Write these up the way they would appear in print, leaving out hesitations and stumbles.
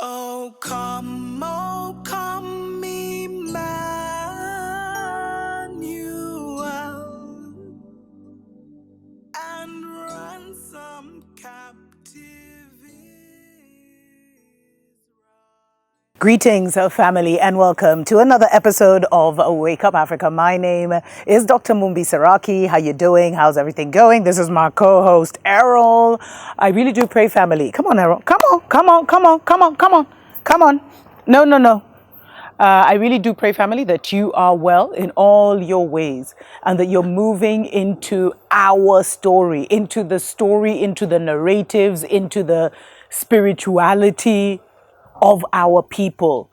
Oh, come, Emmanuel, and ransom captive Greetings, family, and welcome to another episode of Wake Up Africa. My name is Dr. Mumbi Saraki. How you doing? How's everything going? This is my co-host, Errol. I really do pray, family. Come on, Errol. Come on. No. I really do pray, family, that you are well in all your ways and that you're moving into our story, into the narratives, into the spirituality of our people.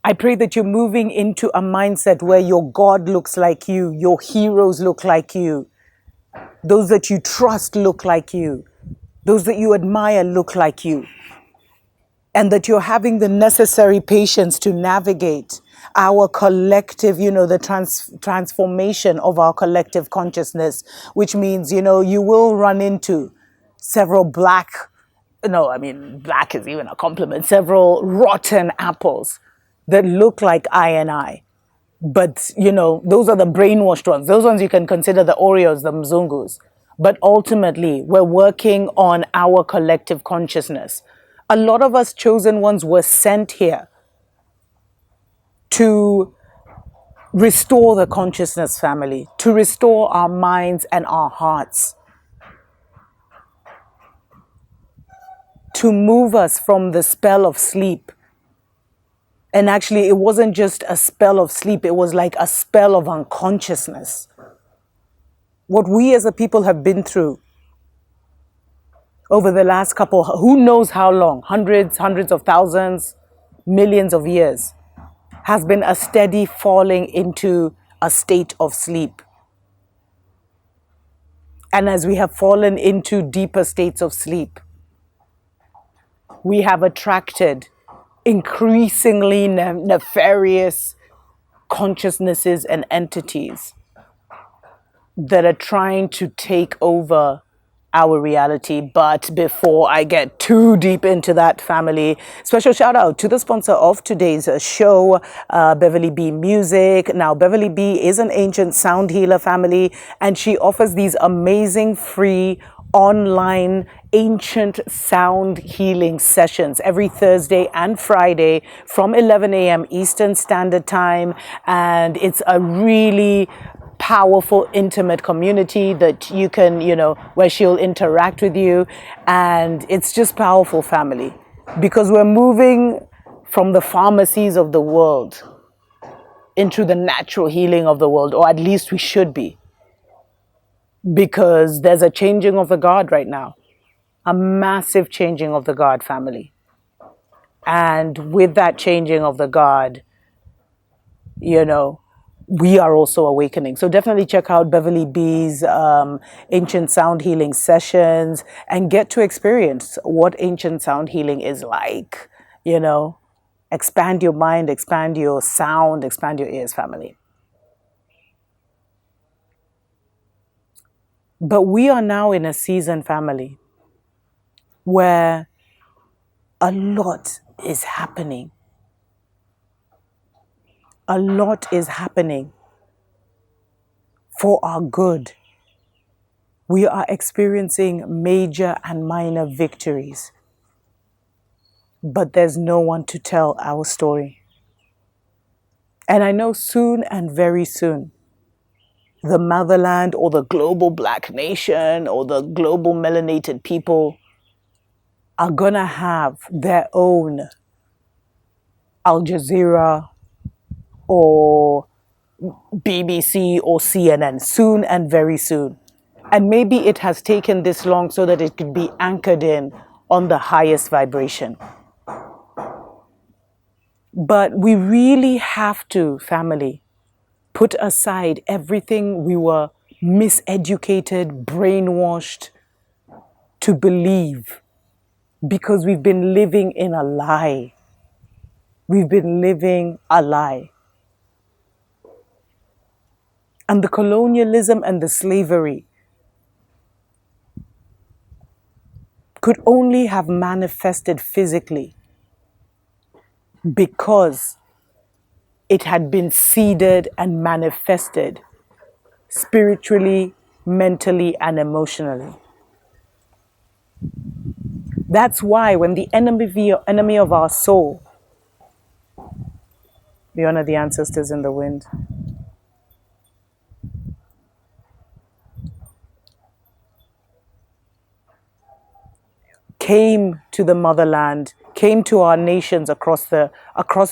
I pray that you're moving into a mindset where your God looks like you, your heroes look like you, those that you trust look like you, those that you admire look like you, and that you're having the necessary patience to navigate our collective, the transformation of our collective consciousness, which means, you will run into several black is even a compliment, several rotten apples that look like I. But, those are the brainwashed ones. Those ones you can consider the Oreos, the Mzungus. But ultimately, we're working on our collective consciousness. A lot of us chosen ones were sent here to restore the consciousness, family, to restore our minds and our hearts, to move us from the spell of sleep. And actually, it wasn't just a spell of sleep, it was like a spell of unconsciousness. What we as a people have been through over the last who knows how long, hundreds of thousands, millions of years, has been a steady falling into a state of sleep. And as we have fallen into deeper states of sleep, we have attracted increasingly nefarious consciousnesses and entities that are trying to take over our reality. But before I get too deep into that, family, special shout out to the sponsor of today's show, Beverly B Music. Now, Beverly B is an ancient sound healer, family, and she offers these amazing free online ancient sound healing sessions every Thursday and Friday from 11 a.m. Eastern Standard Time. And it's a really powerful, intimate community that you can, where she'll interact with you. And it's just powerful, family, because we're moving from the pharmacies of the world into the natural healing of the world, or at least we should be, because there's a changing of the guard right now, a massive changing of the guard, family. And with that changing of the guard, we are also awakening. So definitely check out Beverly B's ancient sound healing sessions and get to experience what ancient sound healing is like. Expand your mind, expand your sound, expand your ears, family. But we are now in a season, family, where a lot is happening. A lot is happening for our good. We are experiencing major and minor victories, but there's no one to tell our story. And I know soon and very soon, the motherland or the global black nation or the global melanated people are gonna have their own Al Jazeera or BBC or CNN soon and very soon. And maybe it has taken this long so that it could be anchored in on the highest vibration. But we really have to, family, put aside everything we were miseducated, brainwashed to believe, because we've been living in a lie. We've been living a lie. And the colonialism and the slavery could only have manifested physically because it had been seeded and manifested spiritually, mentally, and emotionally. That's why when the enemy of our soul, we honor the ancestors in the wind, came to the motherland, came to our nations across the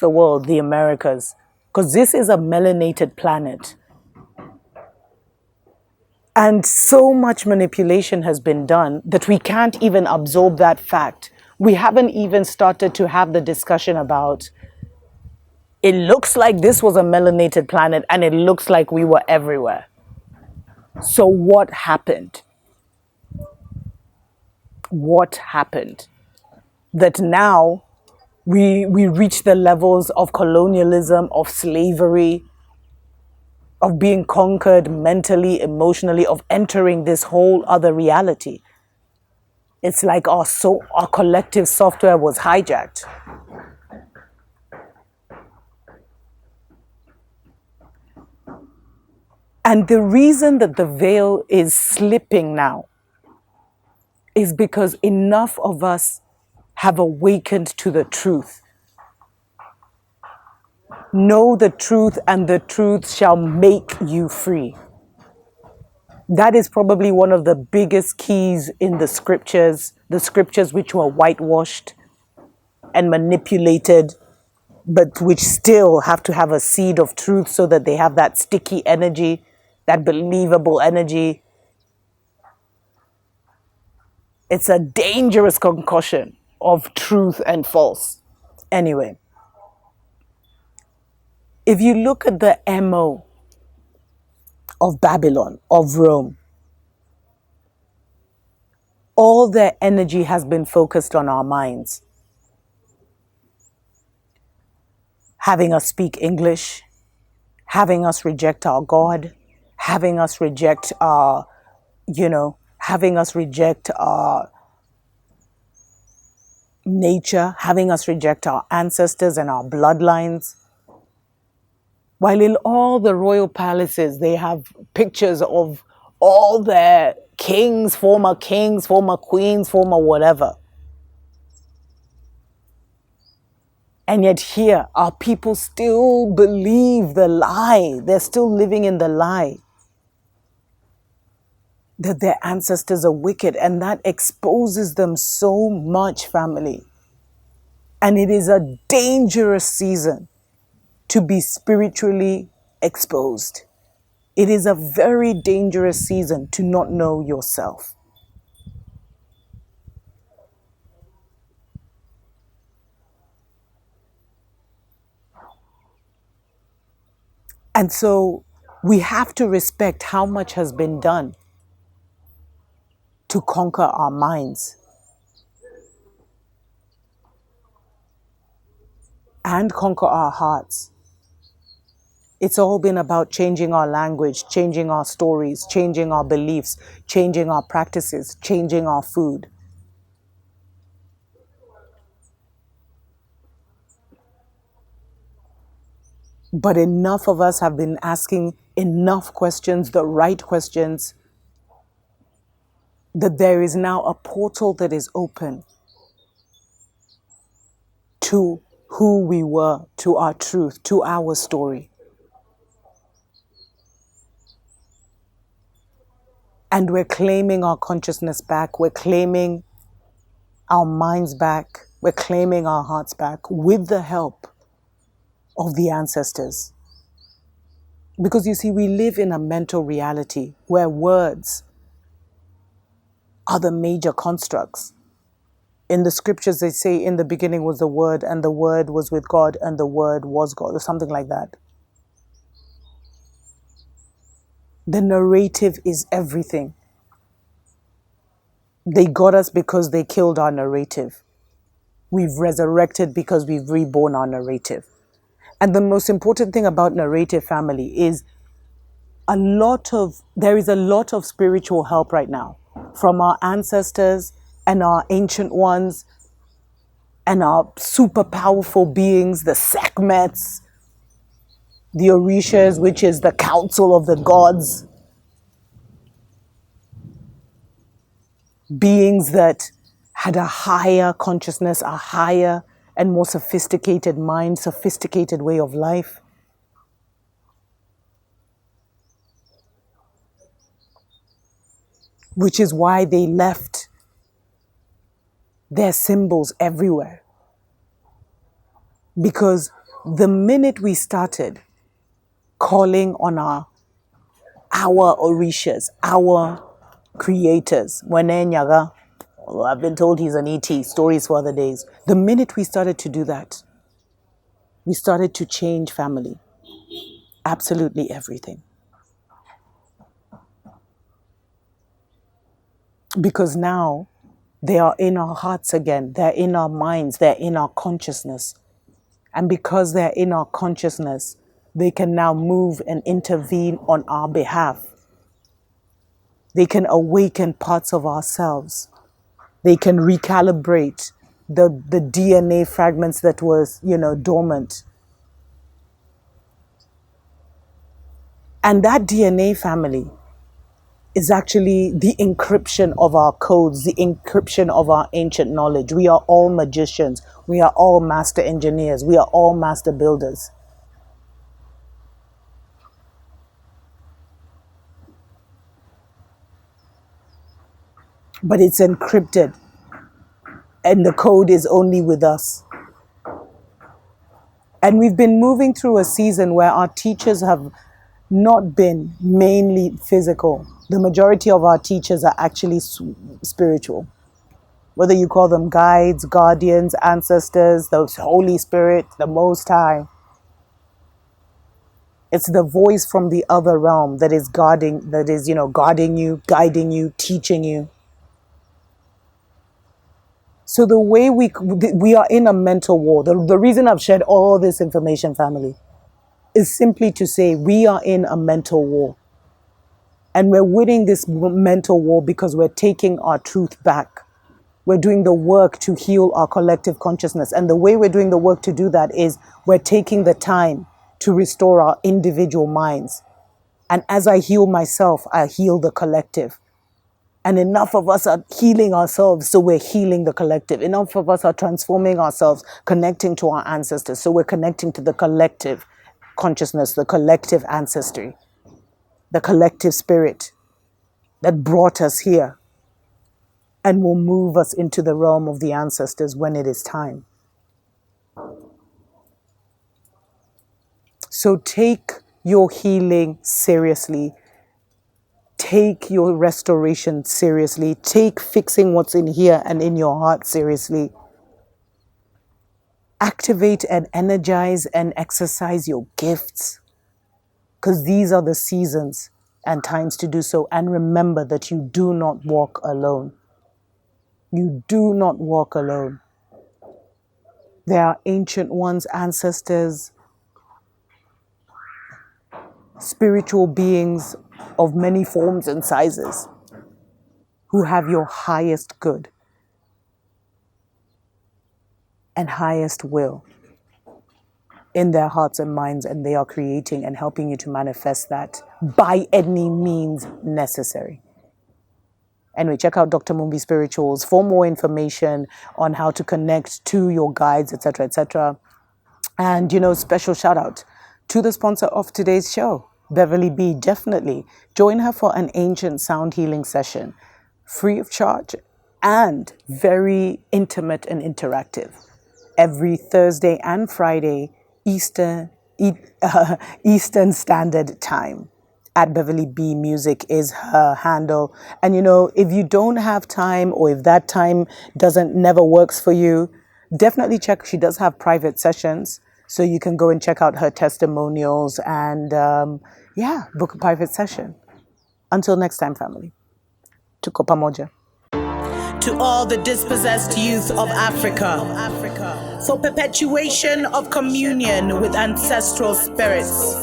world, the Americas, because this is a melanated planet. And so much manipulation has been done that we can't even absorb that fact. We haven't even started to have the discussion about it looks like this was a melanated planet and it looks like we were everywhere. So what happened? What happened? That now we reach the levels of colonialism, of slavery, of being conquered mentally, emotionally, of entering this whole other reality. It's like our collective software was hijacked. And the reason that the veil is slipping now is because enough of us have awakened to the truth. Know the truth, and the truth shall make you free. That is probably one of the biggest keys in the scriptures which were whitewashed and manipulated, but which still have to have a seed of truth so that they have that sticky energy, that believable energy. It's a dangerous concussion of truth and false. Anyway, if you look at the MO of Babylon, of Rome, all their energy has been focused on our minds. Having us speak English, having us reject our God, having us reject having us reject our nature, having us reject our ancestors and our bloodlines. While in all the royal palaces, they have pictures of all their kings, former queens, former whatever. And yet here, our people still believe the lie. They're still living in the lie that their ancestors are wicked. And that exposes them so much, family. And it is a dangerous season to be spiritually exposed. It is a very dangerous season to not know yourself. And so we have to respect how much has been done to conquer our minds and conquer our hearts. It's all been about changing our language, changing our stories, changing our beliefs, changing our practices, changing our food. But enough of us have been asking enough questions, the right questions, that there is now a portal that is open to who we were, to our truth, to our story. And we're claiming our consciousness back. We're claiming our minds back. We're claiming our hearts back with the help of the ancestors. Because you see, we live in a mental reality where words are the major constructs. In the scriptures, they say in the beginning was the Word, and the Word was with God, and the Word was God, or something like that. The narrative is everything. They got us because they killed our narrative. We've resurrected because we've reborn our narrative. And the most important thing about narrative, family, is there is a lot of spiritual help right now from our ancestors and our ancient ones and our super powerful beings, the Sekhmets, the Orishas, which is the council of the gods, beings that had a higher consciousness, a higher and more sophisticated mind, sophisticated way of life. Which is why they left their symbols everywhere. Because the minute we started calling on our Orishas, our creators, Mwene Nyaga, although I've been told he's an ET, stories for other days. The minute we started to do that, we started to change family. Absolutely everything. Because now they are in our hearts again, they're in our minds, they're in our consciousness. And because they're in our consciousness, they can now move and intervene on our behalf. They can awaken parts of ourselves. They can recalibrate the DNA fragments that was, dormant. And that DNA family is actually the encryption of our codes, the encryption of our ancient knowledge. We are all magicians. We are all master engineers. We are all master builders. But it's encrypted, and the code is only with us. And we've been moving through a season where our teachers have not been mainly physical. The majority of our teachers are actually spiritual. Whether you call them guides, guardians, ancestors, the Holy Spirit, the Most High. It's the voice from the other realm that is guarding you, guiding you, teaching you. So the way we are in a mental war. The reason I've shared all this information, family, is simply to say we are in a mental war. And we're winning this mental war because we're taking our truth back. We're doing the work to heal our collective consciousness. And the way we're doing the work to do that is we're taking the time to restore our individual minds. And as I heal myself, I heal the collective. And enough of us are healing ourselves, so we're healing the collective. Enough of us are transforming ourselves, connecting to our ancestors, so we're connecting to the collective consciousness, the collective ancestry, the collective spirit that brought us here and will move us into the realm of the ancestors when it is time. So take your healing seriously. Take your restoration seriously. Take fixing what's in here and in your heart seriously. Activate and energize and exercise your gifts, because these are the seasons and times to do so. And remember that you do not walk alone. You do not walk alone. There are ancient ones, ancestors, spiritual beings of many forms and sizes who have your highest good and highest will in their hearts and minds, and they are creating and helping you to manifest that by any means necessary. Anyway, check out Dr. Mumbi Spirituals for more information on how to connect to your guides, etc., etc. And, special shout out to the sponsor of today's show, Beverly B. Definitely join her for an ancient sound healing session, free of charge and very intimate and interactive, every Thursday and Friday, Eastern Standard Time. At Beverly B Music is her handle. And if you don't have time, or if that time never works for you, definitely check. She does have private sessions, so you can go and check out her testimonials and book a private session. Until next time, family. Tuko pamoja. To all the dispossessed youth of Africa, for perpetuation of communion with ancestral spirits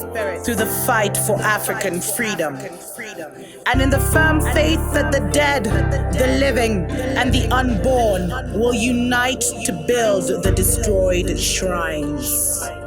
through the fight for African freedom. And in the firm faith that the dead, the living, and the unborn will unite to build the destroyed shrines.